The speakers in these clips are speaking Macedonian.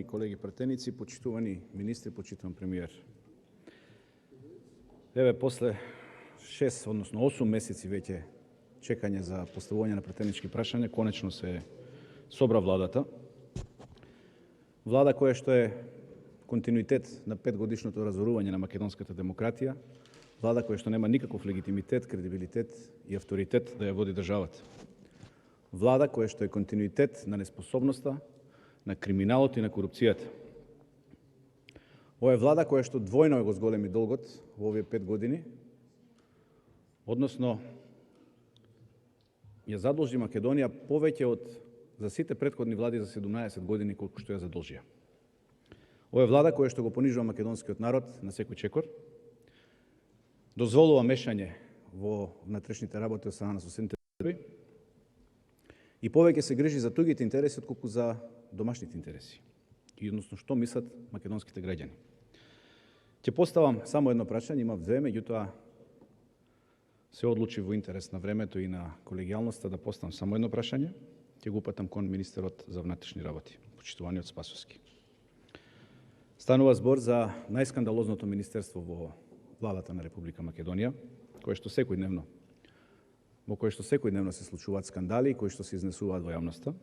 колеги пратеници, почитувани министри, почитуван премиер. Еве, после 6, односно 8 месеци веќе чекање за поставување на пратенички прашања, конечно се собра владата. Влада која што е континуитет на 5-годишното разорување на македонската демократија, влада која што нема никаков легитимитет, кредибилитет и авторитет да ја води државата. Влада која што е континуитет на неспособноста, на криминалот и на корупцијата. Ова е влада која што двојно го зголеми долгот во овие 5 години, односно ја задолжи Македонија повеќе од за сите претходни влади за 17 години колку што ја задолжија. Ова е влада која што го понижува македонскиот народ на секој чекор, дозволува мешање во внатрешните работи од страна на соседните држави и повеќе се грижи за тугите интереси отколку за домашните интереси. И односно што мислат македонските граѓани. Ќе поставам само едно прашање, имам две, меѓутоа се одлучи во интерес на времето и на колегијалноста да поставам само едно прашање. Ќе го упатам кон министерот за внатрешни работи, почитуваниот Спасовски. Станува збор за најскандалозното министерство во владата на Република Македонија, во кое што секојдневно се случуваат скандали, кои што се изнесуваат во јавноста.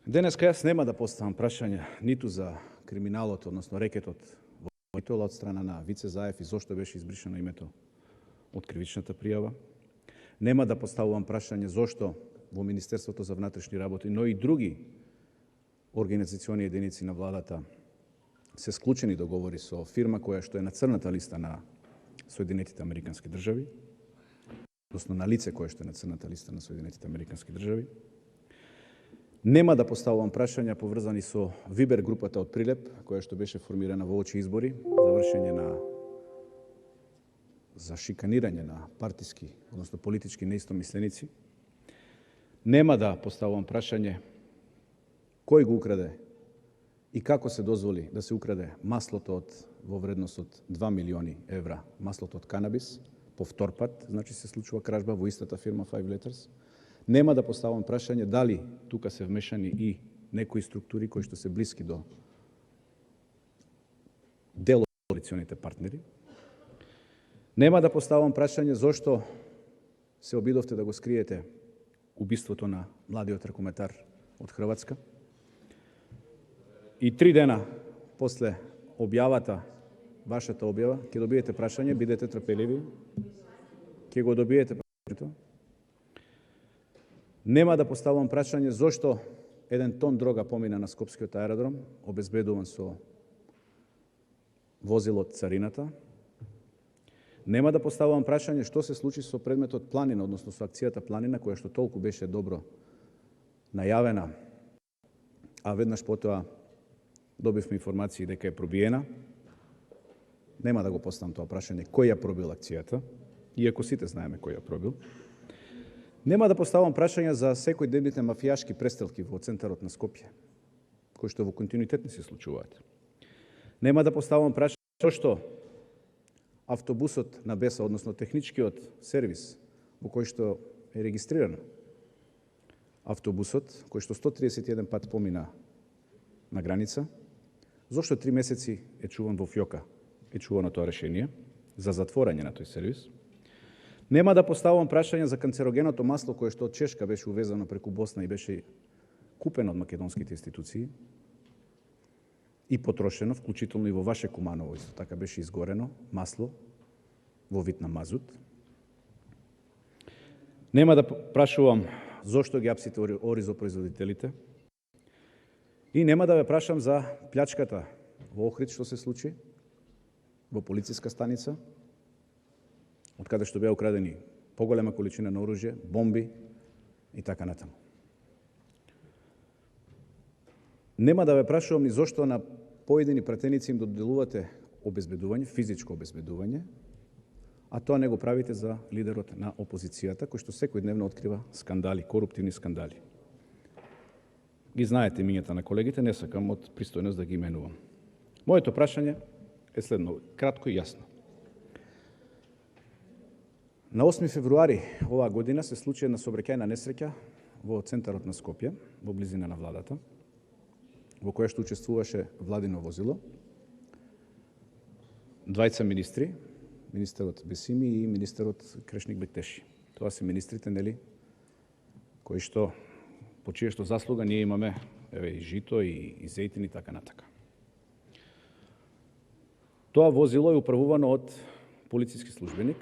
Денеска јас нема да поставам прашање ниту за криминалот, односно рекетот во Битола од страна на Вице Заев и зошто беше избришено името од кривичната пријава. Нема да поставувам прашање зошто во Министерството за внатрешни работи, но и други организациони единици на владата се склучени договори со фирма која што е на црната листа на Соединетите Американски држави, односно на лице кое што е на црната листа на Соединетите Американски држави. Нема да поставувам прашања поврзани со Вибер групата од Прилеп, која што беше формирана во очи избори за шиканирање на партиски, односно политички неистомисленици. Нема да поставувам прашање кој го украде и како се дозволи да се украде маслото во вредност од 2 милиони евра, маслото од канабис, по втор пат, значи се случува кражба во истата фирма Five Letters. Нема да поставам прашање дали тука се вмешани и некои структури кои што се блиски до дел од коалиционите партнери. Нема да поставам прашање зошто се обидовте да го скриете убиството на младиот ракометар од Хрватска. И 3 дена после објавата, вашата објава, ќе добиете прашање, бидете трпеливи, ќе го добиете прашањето. Нема да поставам прашање зошто 1 тон дрога помина на Скопскиот аеродром, обезбедуван со возило од царината. Нема да поставам прашање што се случи со предметот Планина, односно со акцијата Планина, која што толку беше добро најавена, а веднаш потоа добивме информации дека е пробиена. Нема да го поставам тоа прашање кој ја пробил акцијата, иако сите знаеме кој ја пробил. Нема да поставам прашања за секојдневните мафијашки престрелки во центарот на Скопје, кои што во континуитет не се случуваат. Нема да поставам прашање зошто автобусот на БЕСА, односно техничкиот сервис во кој што е регистриран автобусот, кој што 131 пат помина на граница, зошто 3 месеци е чуван во фјока, е чувано тоа решение за затворање на тој сервис. Нема да поставам прашање за канцерогеното масло кое што од Чешка беше увезано преку Босна и беше купено од македонските институции и потрошено, вклучително и во ваше Куманово, исто така беше изгорено масло во вид на мазут. Нема да прашувам зошто ги апсите оризопроизводителите. И нема да ве прашам за плячката во Охрид што се случи во полициска станица, од каде што беа украдени поголема количина на оружје, бомби и така натаму. Нема да ве прашувам ни зошто на поедини пратеници им доделувате обезбедување, физичко обезбедување, а тоа не го правите за лидерот на опозицијата, кој што секојдневно открива скандали, коруптивни скандали. Ги знаете имињата на колегите, не сакам од пристојност да ги именувам. Моето прашање е следно, кратко и јасно. На 8 февруари оваа година се случи една сообраќајна несреќа во центарот на Скопје, во близина на владата. во кое што учествуваше владино возило, двајца министри, министерот Бесими и министерот Крешник Бектеши. Тоа се министрите, нели, кои што по чија што заслуга ние имаме и жито и зејтин и така натака. Тоа возило е управувано од полициски службеник,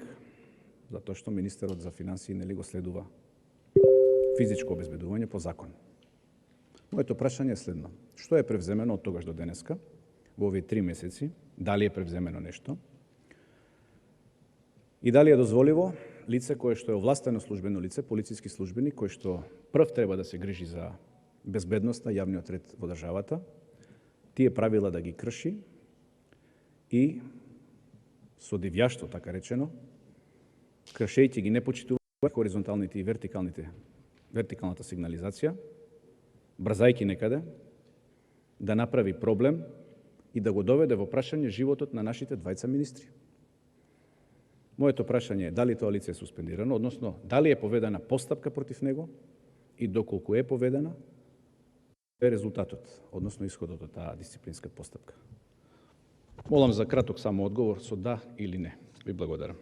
затоа што министерот за финансии, нели, го следува физичко обезбедување по закон. Моето прашање е следно: што е превземено од тогаш до денеска во овие 3 месеци? Дали е превземено нешто? И дали е дозволиво лице кое што е овластено службено лице, полициски службеник, кој што прв треба да се грижи за безбедноста, јавниот ред во државата, тие правила да ги крши и со дивјаштво, така речено, кршејќи ги непочитување хоризонталните и вертикалната сигнализација, брзајќи некаде, да направи проблем и да го доведе во прашање животот на нашите двајца министри. Моето прашање е дали тоа лице е суспендирано, односно дали е поведена постапка против него и доколку е поведена, е резултатот, односно исходот од таа дисциплинска постапка. Молам за краток само одговор со да или не. Ви благодарам.